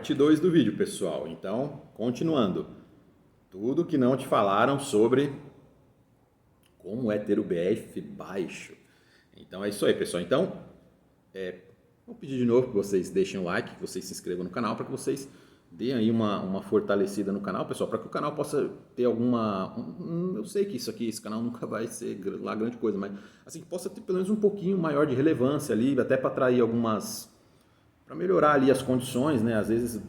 Parte 2 do vídeo, pessoal. Então, continuando. Tudo que não te falaram sobre como é ter o BF baixo. Então, é isso aí, pessoal. Então, vou pedir de novo que vocês deixem o like, que vocês se inscrevam no canal, para que vocês deem aí uma fortalecida no canal, pessoal, para que o canal possa ter alguma... eu sei que esse canal nunca vai ser lá grande coisa, mas assim, que possa ter pelo menos um pouquinho maior de relevância ali, até para atrair algumas... para melhorar ali as condições, né? Às vezes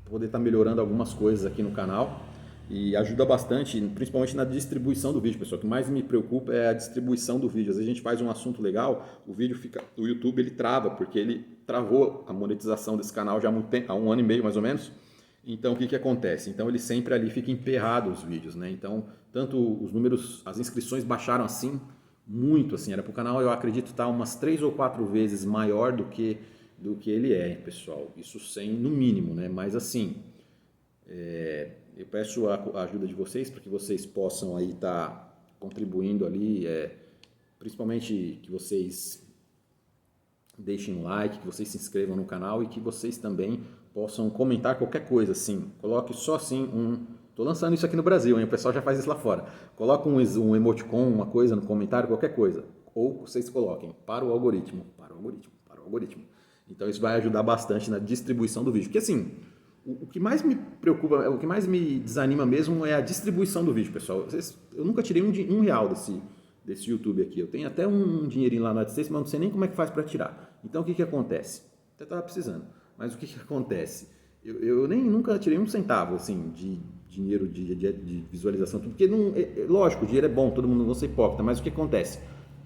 poder estar melhorando algumas coisas aqui no canal e ajuda bastante, principalmente na distribuição do vídeo, pessoal. O que mais me preocupa é a distribuição do vídeo. Às vezes a gente faz um assunto legal, o vídeo fica, o YouTube ele trava, porque ele travou a monetização desse canal já há muito tempo, há 1 ano e meio mais ou menos. Então o que acontece? Então ele sempre ali fica emperrado os vídeos, né? Então tanto os números, as inscrições baixaram assim muito, assim, era para o canal, eu acredito, estar umas 3 ou 4 vezes maior do que ele é, pessoal. Isso sem, no mínimo, né? Mas assim, eu peço a ajuda de vocês para que vocês possam aí estar contribuindo ali, principalmente que vocês deixem um like, que vocês se inscrevam no canal e que vocês também possam comentar qualquer coisa, assim. Coloque só assim Tô lançando isso aqui no Brasil, hein? O pessoal já faz isso lá fora. Coloca um emoticon, uma coisa no comentário, qualquer coisa. Ou vocês coloquem para o algoritmo, para o algoritmo, para o algoritmo. Então isso vai ajudar bastante na distribuição do vídeo. Porque assim, o que mais me preocupa, o que mais me desanima mesmo é a distribuição do vídeo, pessoal. Eu nunca tirei um real desse YouTube aqui. Eu tenho até um dinheirinho lá no AdSense, mas não sei nem como é que faz para tirar. Então o que acontece? Até estava precisando. Mas o que acontece? Eu nem nunca tirei um centavo assim, de dinheiro de visualização, tudo, porque não, lógico, o dinheiro é bom, todo mundo não vai ser hipócrita, mas o que acontece?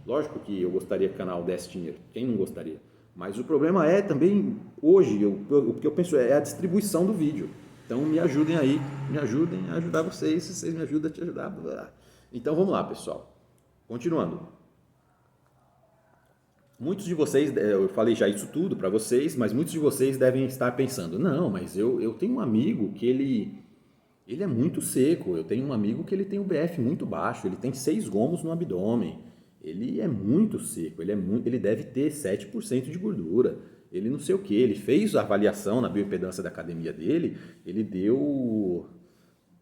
Lógico que eu gostaria que o canal desse dinheiro, quem não gostaria? Mas o problema é também, hoje, o que eu penso é a distribuição do vídeo. Então me ajudem aí, me ajudem a ajudar vocês, se vocês me ajudam a te ajudar. Então vamos lá, pessoal. Continuando. Muitos de vocês, eu falei já isso tudo para vocês, mas muitos de vocês devem estar pensando, não, mas eu tenho um amigo que ele é muito seco, eu tenho um amigo que ele tem um BF muito baixo, ele tem 6 gomos no abdômen, ele é muito seco, ele deve ter 7% de gordura, ele não sei o que, ele fez a avaliação na bioimpedância da academia dele, ele deu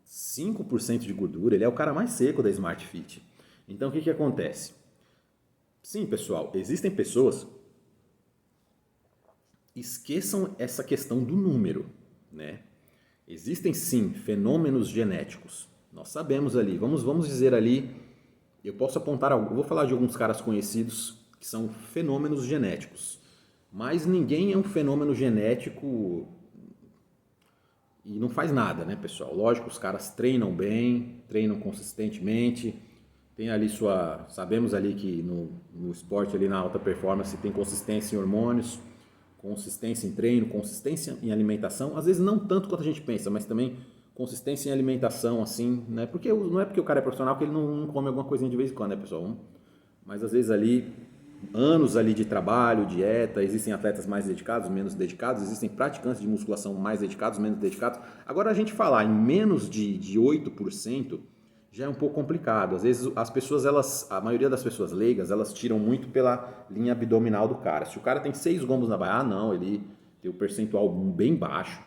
5% de gordura, ele é o cara mais seco da Smart Fit. Então o que acontece? Sim, pessoal, existem pessoas, esqueçam essa questão do número, né? Existem sim fenômenos genéticos. Nós sabemos ali, vamos dizer ali, eu posso apontar, eu vou falar de alguns caras conhecidos que são fenômenos genéticos. Mas ninguém é um fenômeno genético e não faz nada, né, pessoal? Lógico, os caras treinam bem, treinam consistentemente, tem ali sabemos ali que no esporte ali na alta performance tem consistência em hormônios, consistência em treino, consistência em alimentação, às vezes não tanto quanto a gente pensa, mas também consistência em alimentação, assim, né? Porque não é porque o cara é profissional que ele não come alguma coisinha de vez em quando, né, pessoal? Mas às vezes ali, anos ali de trabalho, dieta, existem atletas mais dedicados, menos dedicados, existem praticantes de musculação mais dedicados, menos dedicados. Agora a gente falar em menos de 8%, já é um pouco complicado. Às vezes as pessoas, a maioria das pessoas leigas, elas tiram muito pela linha abdominal do cara. Se o cara tem 6 gomos na barra, não, ele tem o percentual bem baixo.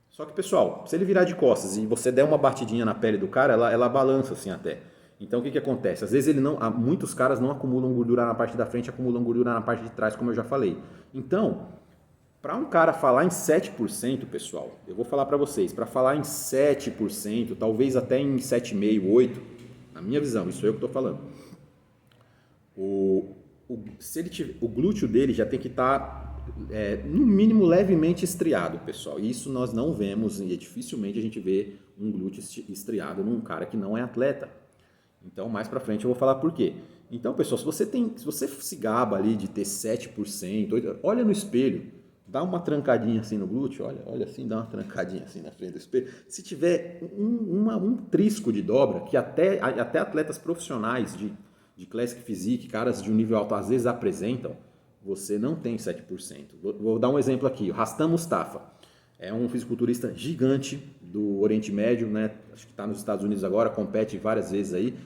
Só que, pessoal, se ele virar de costas e você der uma batidinha na pele do cara, ela balança assim até. Então o que acontece? Às vezes muitos caras não acumulam gordura na parte da frente, acumulam gordura na parte de trás, como eu já falei. Então, para um cara falar em 7%, pessoal, eu vou falar para vocês, para falar em 7%, talvez até em 7,5%, 8%, na minha visão, isso é eu que estou falando. O glúteo dele já tem que estar, no mínimo, levemente estriado, pessoal. Isso nós não vemos e dificilmente a gente vê um glúteo estriado num cara que não é atleta. Então, mais para frente eu vou falar por quê. Então, pessoal, se você se gaba ali de ter 7%, 8%, olha no espelho. Dá uma trancadinha assim no glúteo, olha assim, dá uma trancadinha assim na frente do espelho. Se tiver um trisco de dobra, que até atletas profissionais de Classic Physique, caras de um nível alto, às vezes apresentam, você não tem 7%. Vou dar um exemplo aqui, o Rastam Mustafa. É um fisiculturista gigante do Oriente Médio, né? Acho que está nos Estados Unidos agora, compete várias vezes aí.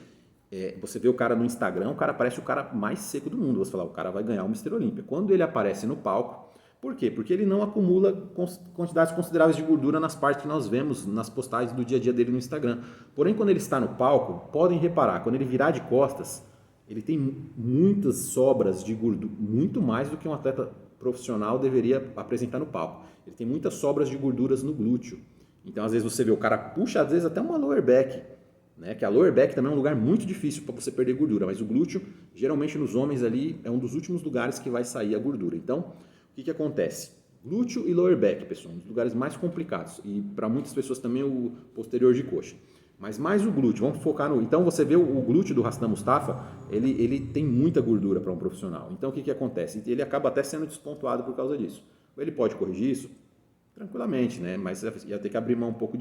Você vê o cara no Instagram, o cara parece o cara mais seco do mundo. Você fala, o cara vai ganhar o Mr. Olímpia. Quando ele aparece no palco, Por quê? Porque ele não acumula quantidades consideráveis de gordura nas partes que nós vemos nas postagens do dia a dia dele no Instagram. Porém, quando ele está no palco, podem reparar, quando ele virar de costas, ele tem muitas sobras de gordura, muito mais do que um atleta profissional deveria apresentar no palco. Ele tem muitas sobras de gorduras no glúteo. Então, às vezes você vê o cara puxa, às vezes até uma lower back, né? Que a lower back também é um lugar muito difícil para você perder gordura, mas o glúteo, geralmente nos homens ali, é um dos últimos lugares que vai sair a gordura. Então, o que acontece? Glúteo e lower back, pessoal, um dos lugares mais complicados. E para muitas pessoas também o posterior de coxa. Mas mais o glúteo, vamos focar no... Então você vê o glúteo do Hassan Mustafa, ele tem muita gordura para um profissional. Então o que acontece? Ele acaba até sendo despontuado por causa disso. Ele pode corrigir isso? Tranquilamente, né? Mas você ia ter que abrir mão um pouco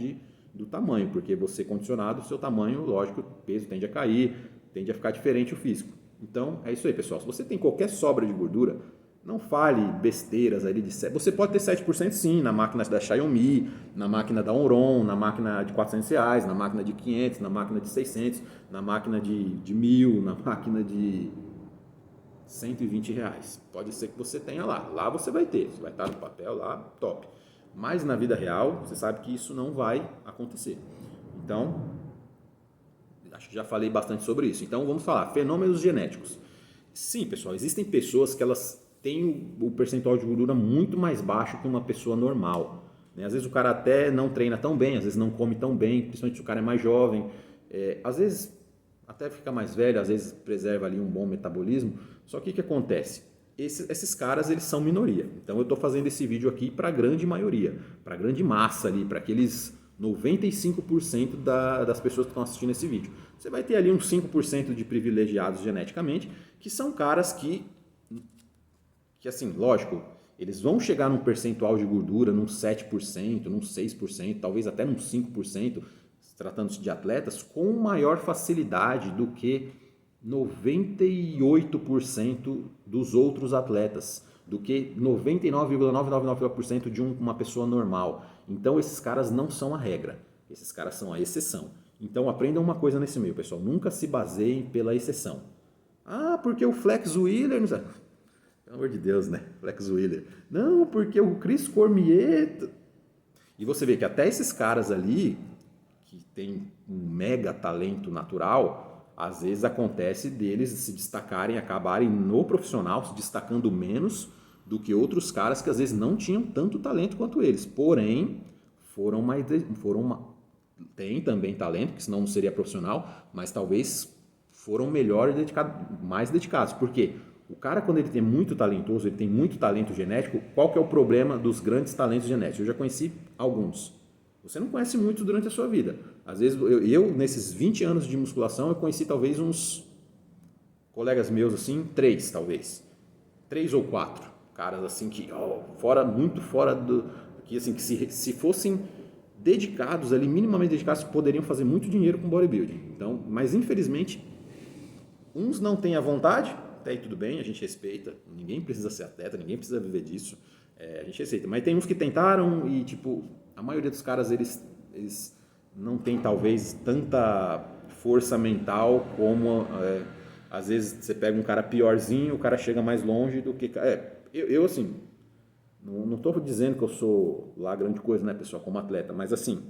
do tamanho, porque você condicionado, o seu tamanho, lógico, o peso tende a cair, tende a ficar diferente o físico. Então é isso aí, pessoal. Se você tem qualquer sobra de gordura, não fale besteiras ali de... Você pode ter 7% sim, na máquina da Xiaomi, na máquina da Onron, na máquina de R$400, na máquina de 500, na máquina de 600, na máquina de 1.000, na máquina de R$120. Pode ser que você tenha lá. Lá você vai ter. Você vai estar no papel lá, top. Mas na vida real, você sabe que isso não vai acontecer. Então, acho que já falei bastante sobre isso. Então, vamos falar. Fenômenos genéticos. Sim, pessoal, existem pessoas que elas têm o percentual de gordura muito mais baixo que uma pessoa normal. Né? Às vezes o cara até não treina tão bem, às vezes não come tão bem, principalmente se o cara é mais jovem. Às vezes até fica mais velho, às vezes preserva ali um bom metabolismo. Só que o que acontece? Esses caras, eles são minoria. Então eu estou fazendo esse vídeo aqui para a grande maioria, para a grande massa ali, para aqueles 95% das pessoas que estão assistindo esse vídeo. Você vai ter ali uns 5% de privilegiados geneticamente, que são caras que assim, lógico, eles vão chegar num percentual de gordura, num 7%, num 6%, talvez até num 5%, tratando-se de atletas, com maior facilidade do que 98% dos outros atletas, do que 99,999% de uma pessoa normal. Então esses caras não são a regra, esses caras são a exceção. Então aprendam uma coisa nesse meio, pessoal, nunca se baseiem pela exceção. Ah, porque o Flex Wheeler... Pelo amor de Deus, né? Flex Wheeler. Não, porque o Chris Cormier... E você vê que até esses caras ali, que tem um mega talento natural, às vezes acontece deles se destacarem, acabarem no profissional, se destacando menos do que outros caras que às vezes não tinham tanto talento quanto eles. Porém, têm também talento, que senão não seria profissional, mas talvez foram melhores, mais dedicados. Por quê? O cara, quando ele tem muito talentoso, ele tem muito talento genético, qual que é o problema dos grandes talentos genéticos? Eu já conheci alguns. Você não conhece muitos durante a sua vida. Às vezes, nesses 20 anos de musculação, eu conheci talvez uns colegas meus, assim, 3 talvez. 3 ou 4 caras, assim, que muito fora do... Que, assim, que se fossem dedicados ali, minimamente dedicados, poderiam fazer muito dinheiro com bodybuilding. Então, mas infelizmente, uns não têm a vontade... Até aí tudo bem, a gente respeita, ninguém precisa ser atleta, ninguém precisa viver disso, a gente respeita. Mas tem uns que tentaram e, tipo, a maioria dos caras, eles não tem, talvez, tanta força mental como, às vezes, você pega um cara piorzinho, o cara chega mais longe do que... Eu assim, não estou dizendo que eu sou lá grande coisa, né, pessoal, como atleta, mas, assim,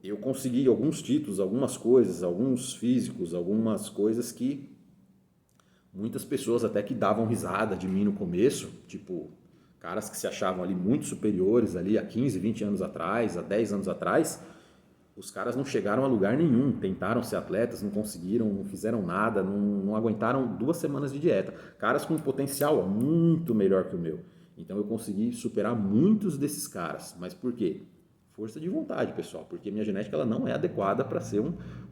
eu consegui alguns títulos, algumas coisas, alguns físicos, algumas coisas que... Muitas pessoas até que davam risada de mim no começo, tipo, caras que se achavam ali muito superiores ali há 15, 20 anos atrás, há 10 anos atrás, os caras não chegaram a lugar nenhum, tentaram ser atletas, não conseguiram, não fizeram nada, não aguentaram 2 semanas de dieta. Caras com potencial muito melhor que o meu. Então eu consegui superar muitos desses caras. Mas por quê? Força de vontade, pessoal, porque minha genética ela não é adequada para ser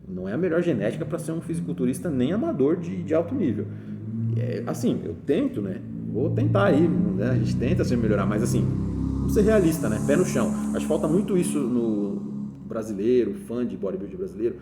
não é a melhor genética para ser um fisiculturista nem amador de alto nível. Assim, eu tento, né? Vou tentar aí, né? A gente tenta se melhorar, mas assim, vamos ser realista, né? Pé no chão. Acho que falta muito isso no brasileiro, fã de bodybuilding brasileiro,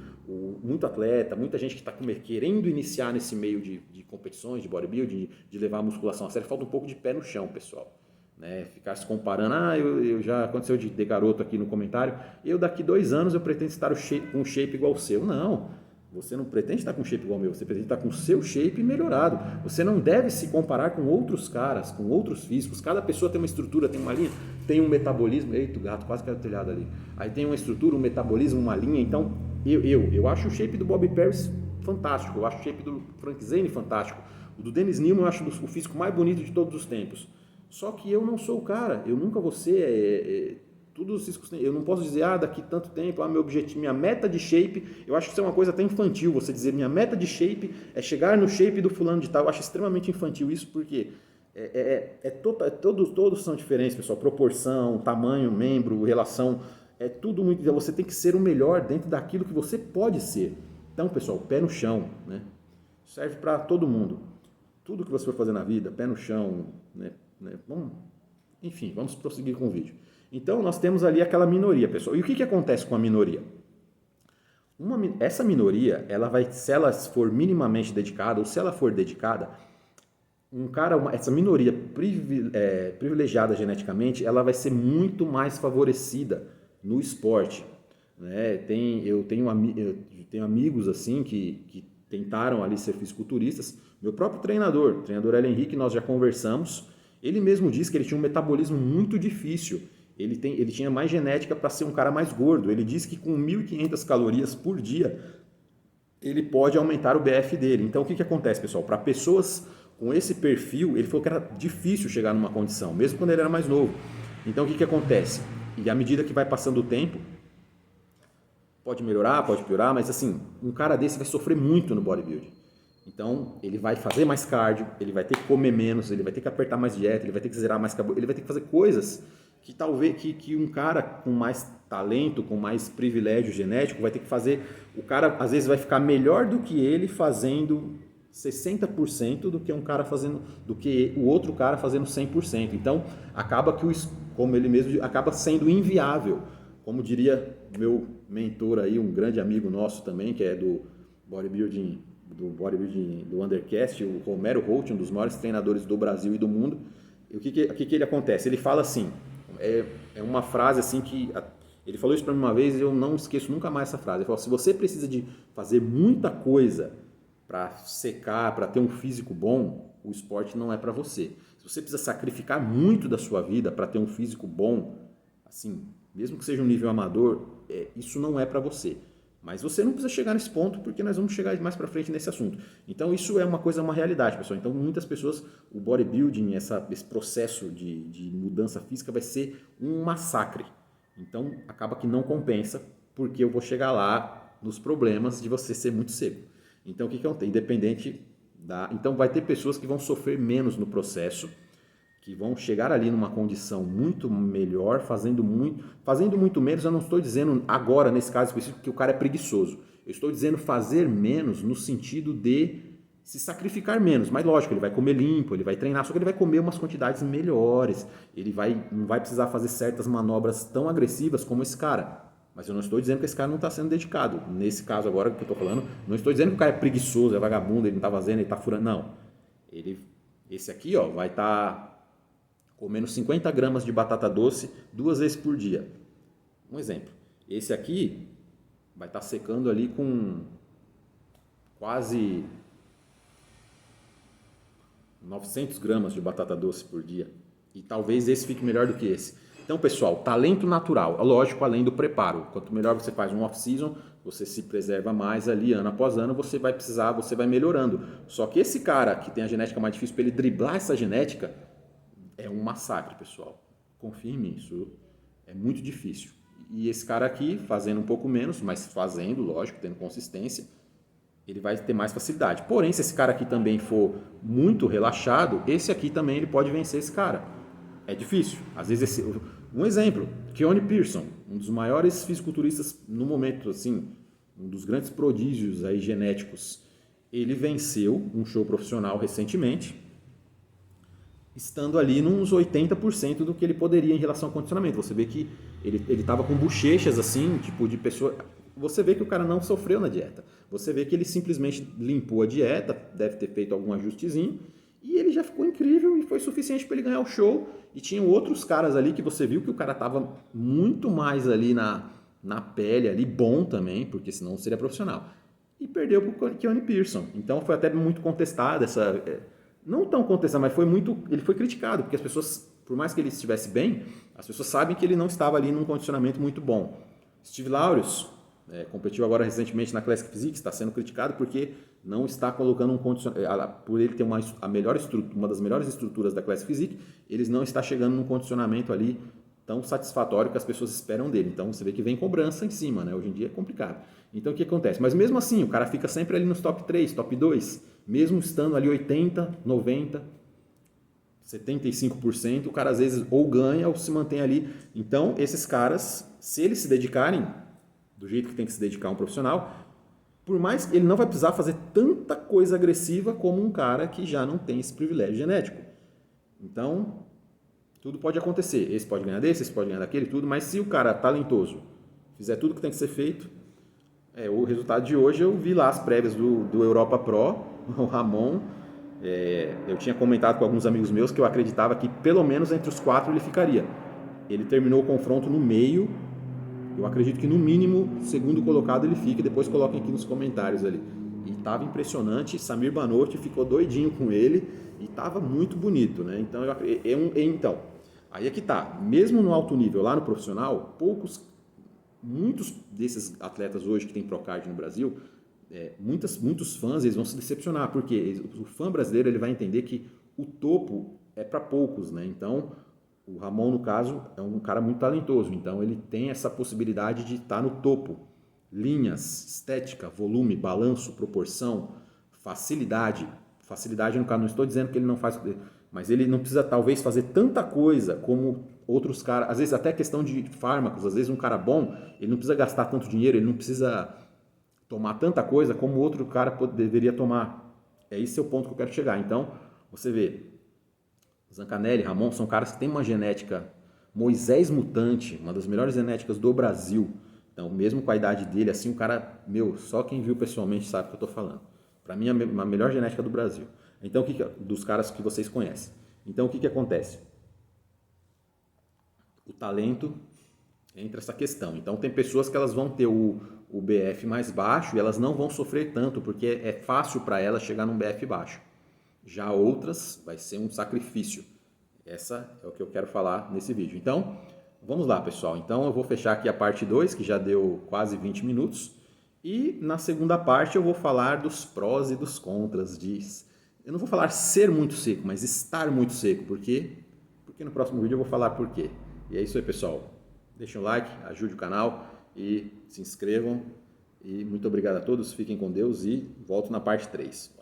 muito atleta, muita gente que está querendo iniciar nesse meio de competições, de bodybuilding, de levar a musculação a sério. Falta um pouco de pé no chão, pessoal. Né, ficar se comparando, eu já aconteceu de garoto aqui no comentário, eu daqui 2 anos eu pretendo estar com um shape igual o seu. Não, Você não pretende estar com shape igual ao meu, você pretende estar com o seu shape melhorado. Você não deve se comparar com outros caras, com outros físicos. Cada pessoa tem uma estrutura, tem uma linha, tem um metabolismo. Eita, o gato quase caiu do telhado ali. Aí tem uma estrutura, um metabolismo, uma linha. Então, eu acho o shape do Bobby Parris fantástico. Eu acho o shape do Frank Zane fantástico. O do Dennis Newman eu acho o físico mais bonito de todos os tempos. Só que eu não sou o cara. Eu nunca vou ser... Todos os físicos, eu não posso dizer, daqui tanto tempo, meu objetivo, minha meta de shape, eu acho que isso é uma coisa até infantil, você dizer, minha meta de shape é chegar no shape do fulano de tal, eu acho extremamente infantil isso, porque todos são diferentes, pessoal, proporção, tamanho, membro, relação, é tudo muito, você tem que ser o melhor dentro daquilo que você pode ser. Então, pessoal, pé no chão, né? Serve para todo mundo. Tudo que você for fazer na vida, pé no chão, né? Vamos prosseguir com o vídeo. Então, nós temos ali aquela minoria, pessoal. E o que acontece com a minoria? Essa minoria, se ela for minimamente dedicada, ou se ela for dedicada, essa minoria privilegiada geneticamente, ela vai ser muito mais favorecida no esporte. Né? Eu tenho amigos assim que tentaram ali ser fisiculturistas. Meu próprio treinador, o treinador Ellen Henrique, nós já conversamos. Ele mesmo disse que ele tinha um metabolismo muito difícil. Ele tinha mais genética para ser um cara mais gordo. Ele disse que com 1.500 calorias por dia, ele pode aumentar o BF dele. Então, o que acontece, pessoal? Para pessoas com esse perfil, ele falou que era difícil chegar numa condição, mesmo quando ele era mais novo. Então, o que acontece? E à medida que vai passando o tempo, pode melhorar, pode piorar, mas assim, um cara desse vai sofrer muito no bodybuilding. Então, ele vai fazer mais cardio, ele vai ter que comer menos, ele vai ter que apertar mais dieta, ele vai ter que zerar mais carboidrato, ele vai ter que fazer coisas que talvez que um cara com mais talento, com mais privilégio genético vai ter que fazer. O cara às vezes vai ficar melhor do que ele fazendo 60% do que um cara fazendo, do que o outro cara fazendo 100%. Então, acaba que como ele mesmo acaba sendo inviável. Como diria meu mentor aí, um grande amigo nosso também, que é do bodybuilding do Undercast, o Romero Holt, um dos maiores treinadores do Brasil e do mundo. E o que ele acontece? Ele fala assim, é uma frase assim que ele falou isso para mim uma vez e eu não esqueço nunca mais essa frase. Ele falou: se você precisa de fazer muita coisa para secar, para ter um físico bom, o esporte não é para você. Se você precisa sacrificar muito da sua vida para ter um físico bom, assim, mesmo que seja um nível amador, isso não é para você. Mas você não precisa chegar nesse ponto, porque nós vamos chegar mais para frente nesse assunto. Então, isso é uma realidade, pessoal. Então, muitas pessoas, o bodybuilding, esse processo de mudança física vai ser um massacre. Então, acaba que não compensa, porque eu vou chegar lá nos problemas de você ser muito seco. Então, o que eu tenho? Então, vai ter pessoas que vão sofrer menos no processo, que vão chegar ali numa condição muito melhor, fazendo muito menos. Eu não estou dizendo agora, nesse caso específico, que o cara é preguiçoso. Eu estou dizendo fazer menos no sentido de se sacrificar menos. Mas lógico, ele vai comer limpo, ele vai treinar, só que ele vai comer umas quantidades melhores. Ele não vai precisar fazer certas manobras tão agressivas como esse cara. Mas eu não estou dizendo que esse cara não está sendo dedicado. Nesse caso agora que eu estou falando, não estou dizendo que o cara é preguiçoso, é vagabundo, ele não está fazendo, ele está furando. Não. Esse aqui vai estar comendo 50 gramas de batata doce 2 vezes por dia. Um exemplo. Esse aqui vai estar secando ali com quase 900 gramas de batata doce por dia. E talvez esse fique melhor do que esse. Então, pessoal, talento natural. Lógico, além do preparo. Quanto melhor você faz um off-season, você se preserva mais ali, ano após ano, você vai melhorando. Só que esse cara que tem a genética mais difícil, para ele driblar essa genética, é um massacre, pessoal. Confie em mim, isso é muito difícil. E esse cara aqui, fazendo um pouco menos, mas fazendo, lógico, tendo consistência, ele vai ter mais facilidade. Porém, se esse cara aqui também for muito relaxado, esse aqui também ele pode vencer esse cara. É difícil. Às vezes, um exemplo, Keone Pearson, um dos maiores fisiculturistas no momento, assim, um dos grandes prodígios aí genéticos. Ele venceu um show profissional recentemente, estando ali nos 80% do que ele poderia em relação ao condicionamento. Você vê que ele estava com bochechas assim, tipo de pessoa... Você vê que o cara não sofreu na dieta. Você vê que ele simplesmente limpou a dieta, deve ter feito algum ajustezinho, e ele já ficou incrível e foi suficiente para ele ganhar o show. E tinham outros caras ali que você viu que o cara estava muito mais ali na pele, ali bom também, porque senão seria profissional. e perdeu para o Keone Pearson. Então foi até muito contestada essa... Não tão contestada, mas foi muito... Ele foi criticado, porque as pessoas, por mais que ele estivesse bem, as pessoas sabem que ele não estava ali num condicionamento muito bom. Steve Laureus competiu agora recentemente na Classic Physique, está sendo criticado porque não está colocando um condicionamento... Por ele ter uma das melhores estruturas da Classic Physique, ele não está chegando num condicionamento ali tão satisfatório que as pessoas esperam dele. Então você vê que vem cobrança em cima, né? Hoje em dia é complicado. Então o que acontece? Mas mesmo assim, o cara fica sempre ali nos top 3, top 2, mesmo estando ali 80, 90, 75%, o cara às vezes ou ganha ou se mantém ali. Então esses caras, se eles se dedicarem do jeito que tem que se dedicar um profissional, por mais que ele não vai precisar fazer tanta coisa agressiva como um cara que já não tem esse privilégio genético. Então, tudo pode acontecer. Esse pode ganhar desse, esse pode ganhar daquele, tudo. Mas se o cara talentoso fizer tudo que tem que ser feito, o resultado de hoje eu vi lá as prévias do Europa Pro, o Ramon. Eu tinha comentado com alguns amigos meus que eu acreditava que pelo menos entre os 4 ele ficaria. Ele terminou o confronto no meio. Eu acredito que no mínimo, segundo colocado ele fica. Depois coloquem aqui nos comentários ali. E estava impressionante. Samir Banot ficou doidinho com ele e estava muito bonito, né? Então, aí é que tá. Mesmo no alto nível, lá no profissional, muitos desses atletas hoje que tem Procard no Brasil, muitos fãs eles vão se decepcionar, porque o fã brasileiro ele vai entender que o topo é para poucos, né? Então, o Ramon, no caso, é um cara muito talentoso, então ele tem essa possibilidade de estar no topo. Linhas, estética, volume, balanço, proporção, facilidade. Facilidade, no caso, não estou dizendo que ele não faz, mas ele não precisa talvez fazer tanta coisa como outros caras, às vezes até questão de fármacos, às vezes um cara bom, ele não precisa gastar tanto dinheiro, ele não precisa tomar tanta coisa como outro cara deveria tomar. Esse é o ponto que eu quero chegar. Então, você vê, Zancanelli, Ramon, são caras que têm uma genética Moisés mutante, uma das melhores genéticas do Brasil. Então, mesmo com a idade dele, assim, o cara, só quem viu pessoalmente sabe o que eu estou falando. Para mim, é a melhor genética do Brasil. Então, dos caras que vocês conhecem. Então, o que acontece? O talento entra essa questão. Então, tem pessoas que elas vão ter o BF mais baixo e elas não vão sofrer tanto, porque é fácil para elas chegar num BF baixo. Já outras, vai ser um sacrifício. Essa é o que eu quero falar nesse vídeo. Então, vamos lá, pessoal. Então, eu vou fechar aqui a parte 2, que já deu quase 20 minutos. E na segunda parte eu vou falar dos prós e dos contras disso. Eu não vou falar ser muito seco, mas estar muito seco. Por quê? Porque no próximo vídeo eu vou falar por quê. E é isso aí, pessoal. Deixem um like, ajude o canal e se inscrevam. E muito obrigado a todos. Fiquem com Deus e volto na parte 3.